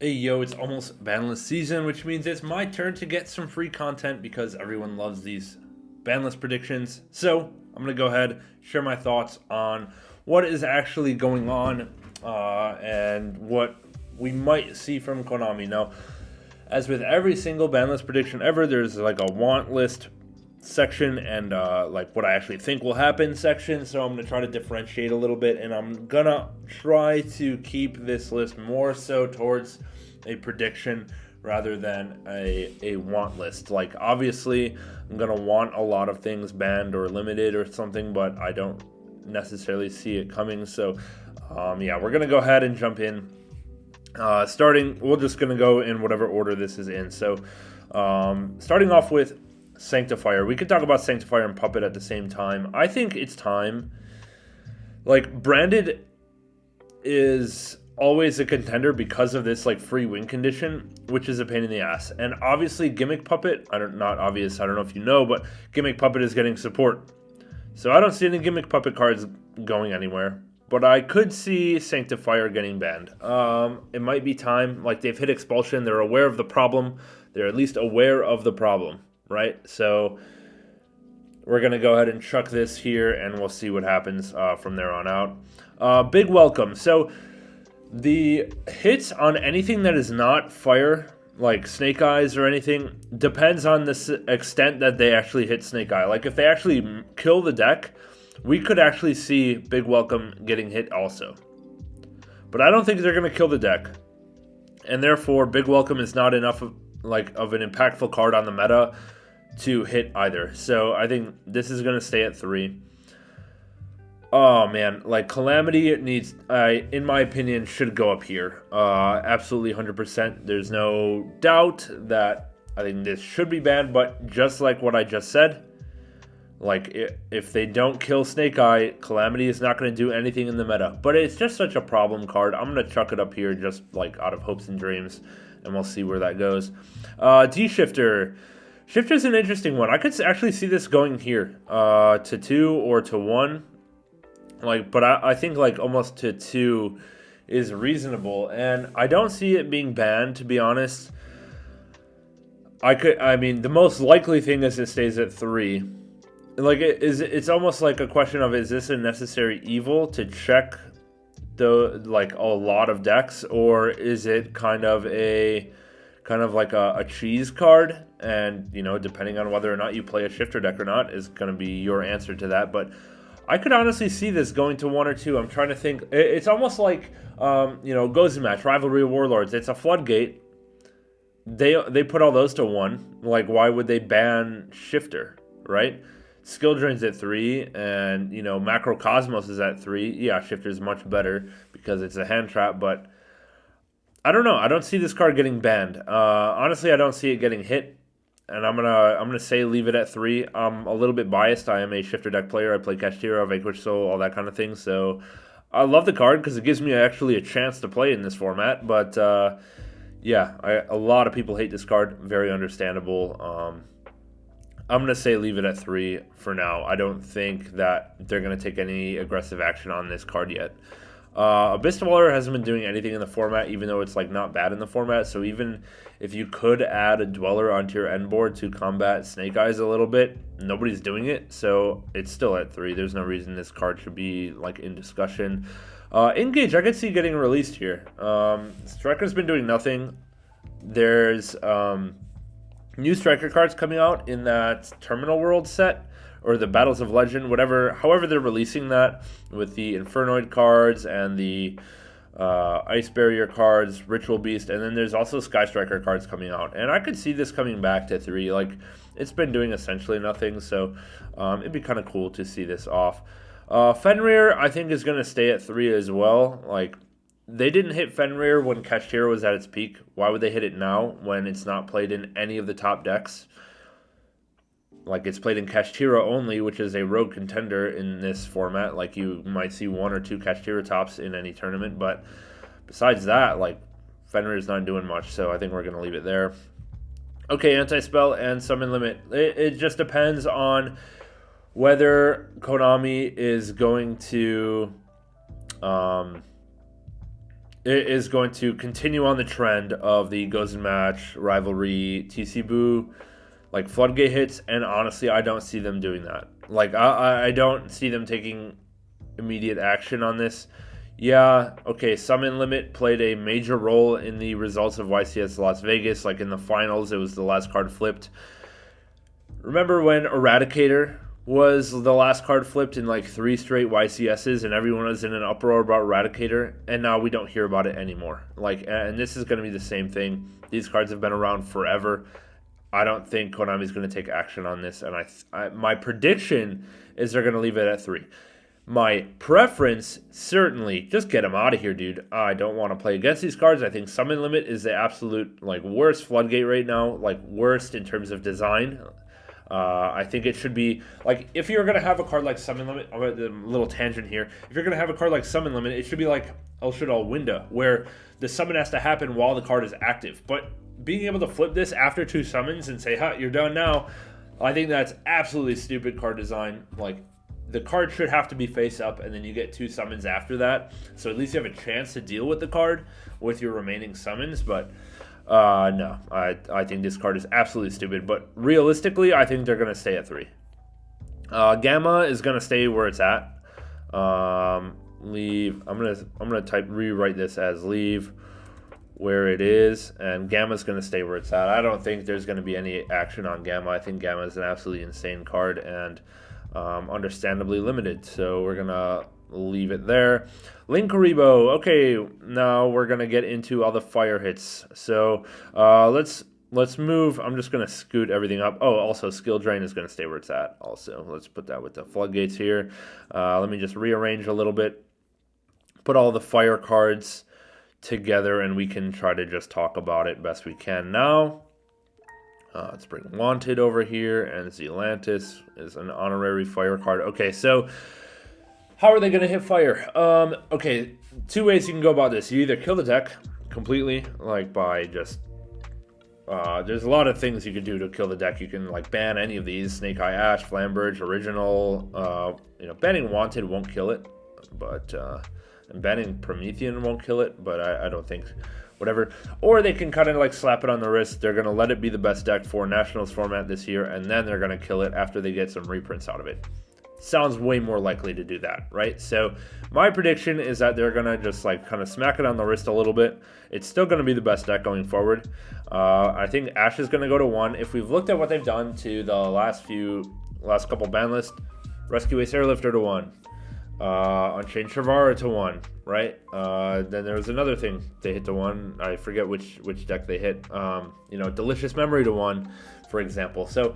Hey yo, it's almost Banlist season, which means it's my turn to get some free content because everyone loves these Banlist predictions. So I'm gonna go ahead, share my thoughts on what is actually going on and what we might see from Konami. Now, as with every single Banlist prediction ever, there's like a want list section and like what I actually think will happen section. So I'm gonna try to differentiate a little bit, and I'm gonna try to keep this list more so towards a prediction rather than a want list. Like, obviously I'm gonna want a lot of things banned or limited or something, but I don't necessarily see it coming. So yeah, we're gonna go ahead and jump in. We're just gonna go in whatever order this is in. So starting off with Sanctifier. We could talk about Sanctifier and Puppet at the same time. I think it's time. Like, Branded is always a contender because of this like free win condition, which is a pain in the ass. And obviously Gimmick Puppet, not obvious, I don't know if you know, but Gimmick Puppet is getting support. So I don't see any Gimmick Puppet cards going anywhere. But I could see Sanctifier getting banned. It might be time. Like, they've hit Expulsion. They're aware of the problem. They're at least aware of the problem, right? So we're going to go ahead and chuck this here, and we'll see what happens from there on out. Big welcome. So the hits on anything that is not fire, like Snake Eyes or anything, depends on the extent that they actually hit Snake Eye. Like, if they actually kill the deck, we could actually see Big Welcome getting hit also. But I don't think they're going to kill the deck. And therefore, Big Welcome is not enough of an impactful card on the meta to hit either. So I think this is going to stay at 3. Oh man, like Calamity needs, in my opinion, should go up here. Absolutely 100%. There's no doubt that I think this should be banned, but just like what I just said, like if they don't kill Snake Eye, Calamity is not going to do anything in the meta. But it's just such a problem card. I'm going to chuck it up here just like out of hopes and dreams, and we'll see where that goes. D-Shifter. Shifter's an interesting one. I could actually see this going here to 2 or to 1. Like, but I think like almost to 2 is reasonable, and I don't see it being banned, to be honest. I mean, the most likely thing is it stays at 3. Like, it's almost like a question of, is this a necessary evil to check like a lot of decks, or is it kind of like a cheese card? And, you know, depending on whether or not you play a shifter deck or not is going to be your answer to that. But I could honestly see this going to 1 or 2. I'm trying to think. It's almost like, Gozen Match, Rivalry of Warlords. It's a Floodgate. They put all those to 1. Like, why would they ban Shifter, right? Skill Drain's at 3, and, Macrocosmos is at 3. Yeah, Shifter's much better because it's a hand trap, but I don't know. I don't see this card getting banned. Honestly, I don't see it getting hit. And I'm gonna say leave it at 3. I'm a little bit biased. I am a shifter deck player. I play Kashtira, Vanquish Soul, all that kind of thing. So I love the card because it gives me actually a chance to play in this format. But yeah, a lot of people hate this card. Very understandable. I'm gonna say leave it at 3 for now. I don't think that they're gonna take any aggressive action on this card yet. Abyss Dweller hasn't been doing anything in the format, even though it's like not bad in the format. So even if you could add a Dweller onto your end board to combat Snake Eyes a little bit, nobody's doing it. So it's still at 3. There's no reason this card should be like in discussion. Engage, I could see getting released here. Striker's been doing nothing. There's new Striker cards coming out in that Terminal World set, or the Battles of Legend, however they're releasing that, with the Infernoid cards and the Ice Barrier cards, Ritual Beast, and then there's also Sky Striker cards coming out. And I could see this coming back to 3. Like, it's been doing essentially nothing, so it'd be kind of cool to see this off. Fenrir, I think, is going to stay at 3 as well. Like, they didn't hit Fenrir when Kashtira was at its peak. Why would they hit it now when it's not played in any of the top decks? Like, it's played in Kashtira only, which is a rogue contender in this format. Like, you might see 1 or 2 Kashtira tops in any tournament. But besides that, like, Fenrir's not doing much. So I think we're going to leave it there. Okay, Anti-Spell and Summon Limit. It just depends on whether Konami is going to it is going to continue on the trend of the Gozen Match, Rivalry, TC Boo, like Floodgate hits, and honestly, I don't see them doing that. Like, I don't see them taking immediate action on this. Yeah, okay, Summon Limit played a major role in the results of YCS Las Vegas. Like in the finals, it was the last card flipped. Remember when Eradicator was the last card flipped in like 3 straight YCSs and everyone was in an uproar about Eradicator, and now we don't hear about it anymore. Like, and this is going to be the same thing. These cards have been around forever. I don't think Konami's going to take action on this, and my prediction is they're going to leave it at 3. My preference, certainly, just get them out of here, dude. I don't want to play against these cards. I think Summon Limit is the absolute like worst Floodgate right now, like worst in terms of design. I think it should be, like, if you're going to have a card like Summon Limit, a little tangent here, if you're going to have a card like Summon Limit, it should be like El Shaddai Winda, where the summon has to happen while the card is active. But being able to flip this after 2 summons and say, you're done now, I think that's absolutely stupid card design. Like, the card should have to be face up, and then you get 2 summons after that. So at least you have a chance to deal with the card with your remaining summons, but... no, I think this card is absolutely stupid, but realistically, I think they're going to stay at 3. Gamma is going to stay where it's at. Leave. I'm gonna rewrite this as leave where it is, and Gamma's going to stay where it's at. I don't think there's going to be any action on Gamma. I think Gamma is an absolutely insane card and understandably limited, so we're going to leave it there. Linkuriboh. Okay, now we're gonna get into all the fire hits. So let's move. I'm just gonna scoot everything up. Oh, also skill drain is gonna stay where it's at. Also, let's put that with the floodgates here. Let me just rearrange a little bit. Put all the fire cards together, and we can try to just talk about it best we can now. Let's bring Wanted over here, and Zealantis is an honorary fire card. Okay, so. How are they going to hit fire? Okay, 2 ways you can go about this. You either kill the deck completely, like by just... there's a lot of things you could do to kill the deck. You can like ban any of these. Snake Eye Ash, Flamberge, Original. Banning Wanted won't kill it, but... and banning Promethean won't kill it, but I don't think... Whatever. Or they can kind of like slap it on the wrist. They're going to let it be the best deck for Nationals format this year, and then they're going to kill it after they get some reprints out of it. Sounds way more likely to do that, right? So my prediction is that they're going to just like kind of smack it on the wrist a little bit. It's still going to be the best deck going forward. I think Ash is going to go to 1. If we've looked at what they've done to the last couple ban lists, Rescue Ace Airlifter to 1. Unchained Shavara to 1, right? Then there was another thing they hit to 1. I forget which deck they hit. Delicious Memory to 1, for example. So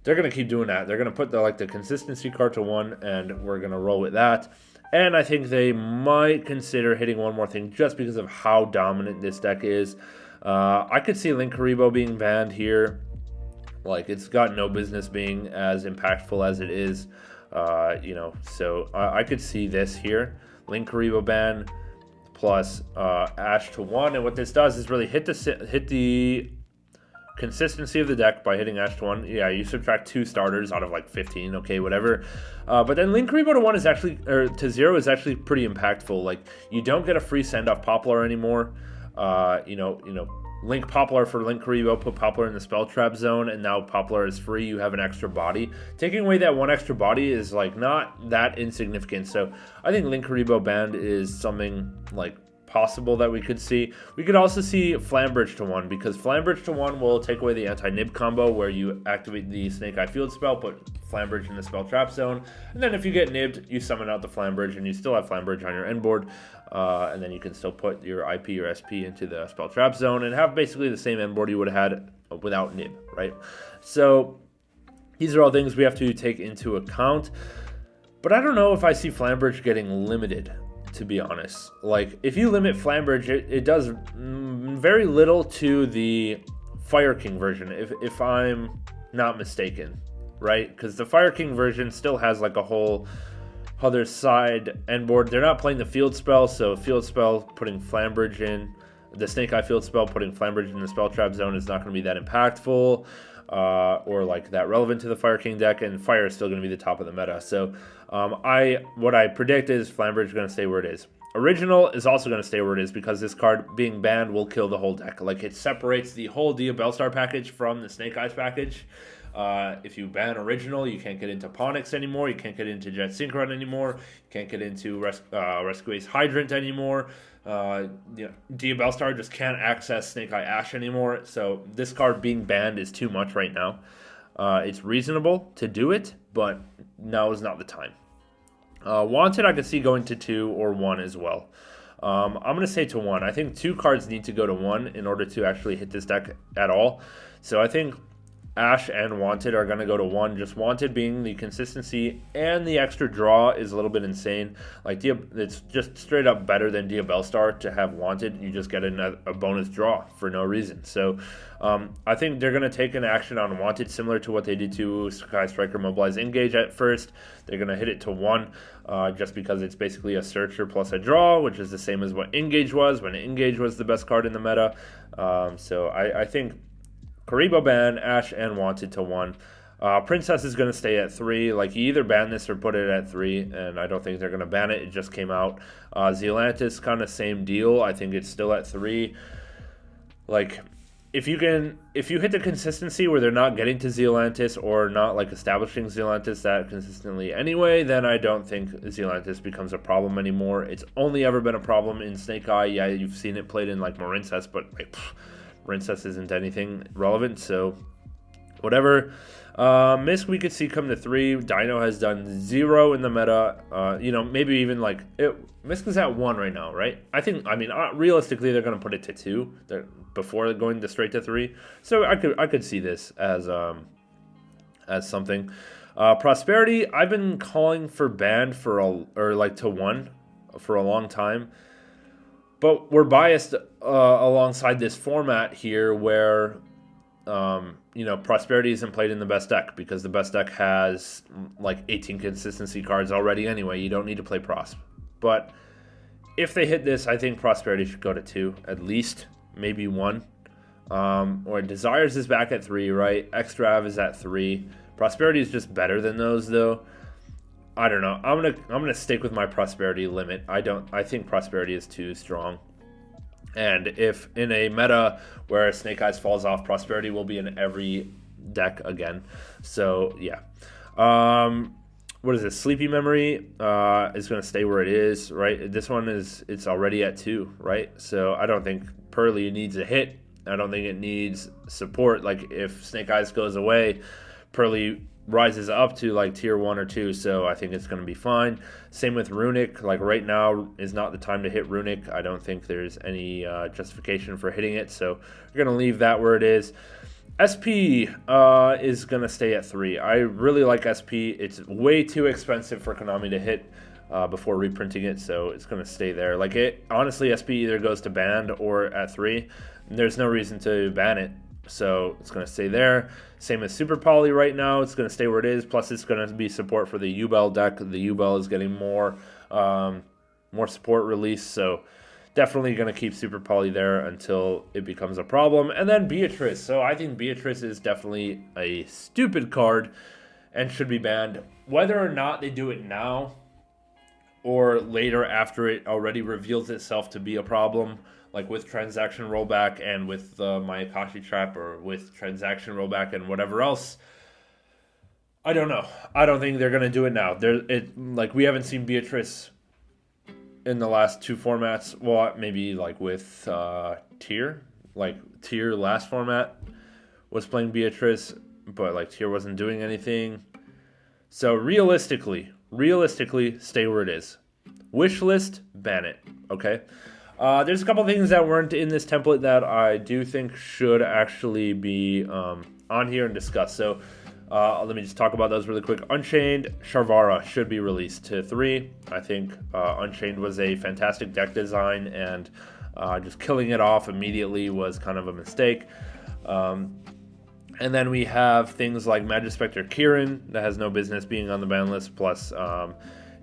they're going to keep doing that. They're going to put the consistency card to 1, and we're going to roll with that. And I think they might consider hitting one more thing just because of how dominant this deck is. I could see Linkuriboh being banned here. Like, it's got no business being as impactful as it is. So I could see this here. Linkuriboh ban plus Ash to 1. And what this does is really hit the consistency of the deck by hitting Ash to 1. Yeah, you subtract 2 starters out of like 15, okay, whatever. But then Linkuriboh to 1 is actually, or to 0 is actually pretty impactful. Like, you don't get a free send-off Poplar anymore. Link Poplar for Linkuriboh, put Poplar in the spell trap zone, and now Poplar is free. You have an extra body. Taking away that 1 extra body is like not that insignificant. So I think Linkuriboh banned is something like possible that we could see. We could also see Flamberge to 1, because Flamberge to 1 will take away the anti-nib combo where you activate the Snake Eye Field spell, put Flamberge in the spell trap zone, and then if you get nibbed, you summon out the Flamberge and you still have Flamberge on your end board, and then you can still put your IP or SP into the spell trap zone and have basically the same end board you would have had without nib, right? So these are all things we have to take into account, but I don't know if I see Flamberge getting limited, to be honest. Like, if you limit Flamberge, it does very little to the Fire King version, if I'm not mistaken, right? Because the Fire King version still has like a whole other side end board. They're not playing the field spell, so field spell putting Flamberge in, the Snake Eye field spell putting Flamberge in the spell trap zone is not going to be that impactful or like that relevant to the Fire King deck, and Fire is still going to be the top of the meta. So what I predict is Flamberge is going to stay where it is. Original is also going to stay where it is because this card being banned will kill the whole deck. Like, it separates the whole Diabellestar package from the Snake Eyes package. If you ban Original, you can't get into Ponix anymore. You can't get into Jet Synchron anymore. You can't get into Rescue Ace Hydrant anymore. Diabellestar just can't access Snake Eye Ash anymore. So this card being banned is too much right now. It's reasonable to do it, but now is not the time. Wanted, I could see going to 2 or 1 as well. I'm going to say to 1. I think 2 cards need to go to 1 in order to actually hit this deck at all. So I think Ash and Wanted are going to go to 1. Just Wanted being the consistency and the extra draw is a little bit insane. Like, it's just straight up better than Diabellestar to have Wanted. You just get a bonus draw for no reason. So I think they're going to take an action on Wanted similar to what they did to Sky Striker Mobilize Engage at first. They're going to hit it to 1 just because it's basically a searcher plus a draw, which is the same as what Engage was when Engage was the best card in the meta. So I think Karibo ban, Ash, and Wanted to 1. Princess is going to stay at 3. Like, you either ban this or put it at 3, and I don't think they're going to ban it. It just came out. Zealantis, kind of same deal. I think it's still at 3. Like, if you hit the consistency where they're not getting to Zealantis or not, like, establishing Zealantis that consistently anyway, then I don't think Zealantis becomes a problem anymore. It's only ever been a problem in Snake Eye. Yeah, you've seen it played in, like, Marincess, but, like, Princess isn't anything relevant, so whatever. Misk we could see come to 3. Dino has done 0 in the meta. Maybe even like Misk is at 1 right now, right? I mean, realistically, they're going to put it to 2 before going straight to 3. So I could see this as something. Prosperity, I've been calling for banned to 1 for a long time. But we're biased alongside this format here where, Prosperity isn't played in the best deck because the best deck has like 18 consistency cards already anyway. You don't need to play Pros. But if they hit this, I think Prosperity should go to 2 at least, maybe 1. Or Desires is back at 3, right? Extrav is at 3. Prosperity is just better than those though. I don't know. I'm gonna stick with my Prosperity limit. I think Prosperity is too strong. And if in a meta where Snake Eyes falls off, Prosperity will be in every deck again. So yeah. What is this? Sleepy Memory is gonna stay where it is, right? This one it's already at 2, right? So I don't think Pearly needs a hit. I don't think it needs support. Like, if Snake Eyes goes away, Pearly rises up to like tier 1 or 2, so I think it's going to be fine. Same with Runic. Like, right now is not the time to hit Runic. I don't think there's any justification for hitting it, so we're going to leave that where it is. SP is going to stay at 3. I really like SP. It's way too expensive for Konami to hit before reprinting it, so it's going to stay there. Like, honestly, SP either goes to banned or at 3. There's no reason to ban it. So it's going to stay there. Same as Super Poly right now. It's going to stay where it is. Plus, it's going to be support for the Yubel deck. The Yubel is getting more support release. So definitely going to keep Super Poly there until it becomes a problem. And then Beatrice. So I think Beatrice is definitely a stupid card and should be banned. Whether or not they do it now or later after it already reveals itself to be a problem, like with transaction rollback and with my Akashi trap, or with transaction rollback and whatever else, I don't know. I don't think they're gonna do it now. We haven't seen Beatrice in the last 2 formats. Well, maybe like with Tier, last format was playing Beatrice, but like Tier wasn't doing anything. So realistically, stay where it is. Wish list, ban it. Okay. There's a couple things that weren't in this template that I do think should actually be on here and discussed. So let me just talk about those really quick. Unchained, Sharvara should be released to 3. I think Unchained was a fantastic deck design, and just killing it off immediately was kind of a mistake. And then we have things like Magispector Kirin that has no business being on the ban list. Plus,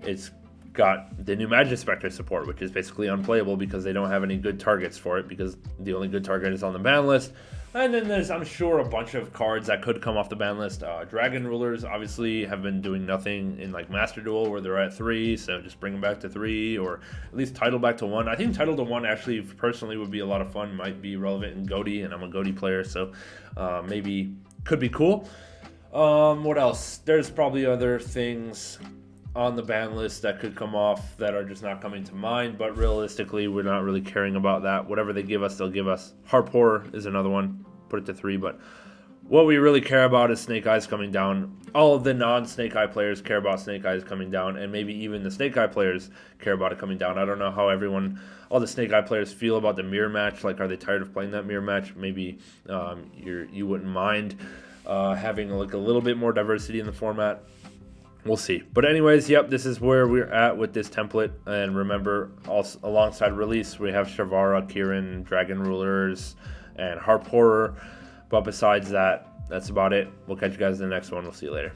it's got the new Magic Spectre support, which is basically unplayable because they don't have any good targets for it, because the only good target is on the ban list. And then there's, I'm sure, a bunch of cards that could come off the ban list. Dragon Rulers obviously have been doing nothing in like Master Duel, where they're at 3, so just bring them back to 3, or at least title back to 1. I think title to 1 actually personally would be a lot of fun, might be relevant in GOTY, and I'm a GOTY player, so maybe could be cool. What else? There's probably other things on the ban list that could come off that are just not coming to mind, but realistically we're not really caring about that. Whatever they give us, they'll give us. Harp Horror is another one, put it to 3, but what we really care about is Snake Eyes coming down. All of the non-Snake Eye players care about Snake Eyes coming down, and maybe even the Snake Eye players care about it coming down. I don't know how all the Snake Eye players feel about the mirror match. Like, are they tired of playing that mirror match? Maybe you wouldn't mind having like a little bit more diversity in the format. We'll see. But anyways, yep, this is where we're at with this template. And remember, also alongside release, we have Shavara, Kirin, Dragon Rulers, and Harp Horror. But besides that, that's about it. We'll catch you guys in the next one. We'll see you later.